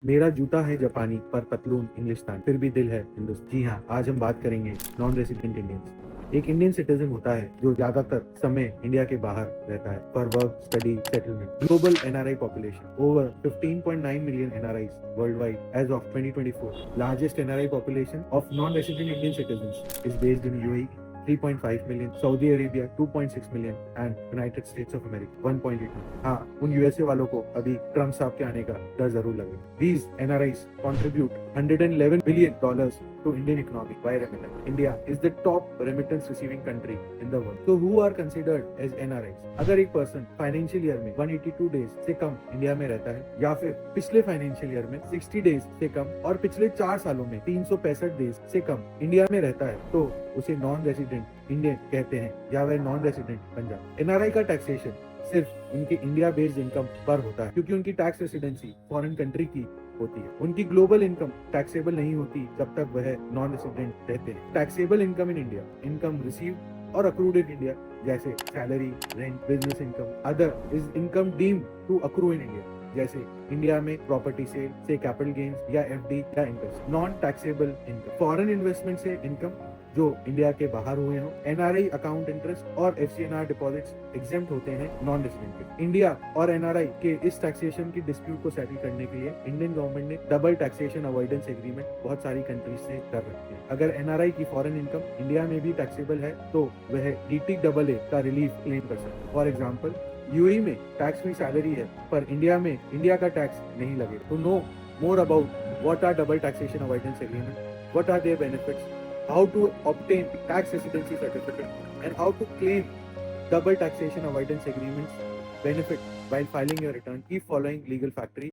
मेरा जूता है जापानी पर पतलून इंग्लिस्तान, फिर भी दिल है हिंदुस्तान। जी हाँ, आज हम बात करेंगे नॉन रेसिडेंट इंडियंस। एक इंडियन सिटीजन होता है जो ज्यादातर समय इंडिया के बाहर रहता है for work, study, settlement. Global NRI population over 15.9 million NRIs worldwide as of 2024। Largest NRI population of non resident Indian citizen is based in UAE 3.5 million, Saudi Arabia 2.6 million and United States of America 1.8 million। हाँ, उन USA वालों को अभी Trump साहब के आने का डर जरूर लगे। These NRIs contribute $111 billion to Indian economy by remittance. India is the top remittance receiving country in the world. So who are considered as NRIs? अगर एक पर्सन फाइनेंशियल ईयर में 182 डेज से कम इंडिया में रहता है या फिर पिछले फाइनेंशियल ईयर में 60 डेज से कम और पिछले 4 सालों में 365 डेज से कम इंडिया में रहता है तो उसे नॉन रेसिडेंट इंडियन कहते हैं या वह नॉन रेसिडेंट बन जाता है। एनआरआई का टैक्सेशन सिर्फ उनके इंडिया बेस्ड इनकम पर होता है क्योंकि उनकी टैक्स रेसिडेंसी फॉरेन कंट्री की होती है। उनकी ग्लोबल इनकम टैक्सेबल नहीं होती जब तक वह नॉन रेसिडेंट रहते हैं। Taxable income in India, income receive और अक्रूड इन इंडिया जैसे salary, rent, business income. Other is income deemed to accrue in India जैसे इंडिया में प्रॉपर्टी सेल से कैपिटल गेन्स या एफडी या interest. Non taxable income foreign investment से income जो India के बाहर हुए हों। एनआरआई अकाउंट इंटरेस्ट और एफसीएनआर डिपॉजिट्स एग्जेम्प्ट होते हैं नॉन रेसिडेंट के। इंडिया और एनआरआई के इस टैक्सेशन की डिस्प्यूट को सेटल करने के लिए इंडियन गवर्नमेंट ने डबल टैक्सेशन अवॉइडेंस एग्रीमेंट बहुत सारी कंट्रीज से कर रखी है। अगर एनआरआई की फॉरेन इनकम इंडिया में भी टैक्सेबल है तो वह DTAA का रिलीफ क्लेम कर सकते हैं। फॉर एग्जाम्पल, यूएई में टैक्स फ्री सैलरी है पर इंडिया में इंडिया का टैक्स नहीं लगे। तो know more about what are double taxation avoidance agreement, what are their benefits, how to obtain tax residency certificate, and how to claim double taxation avoidance agreements benefit while filing your return. Keep following Legal Factory.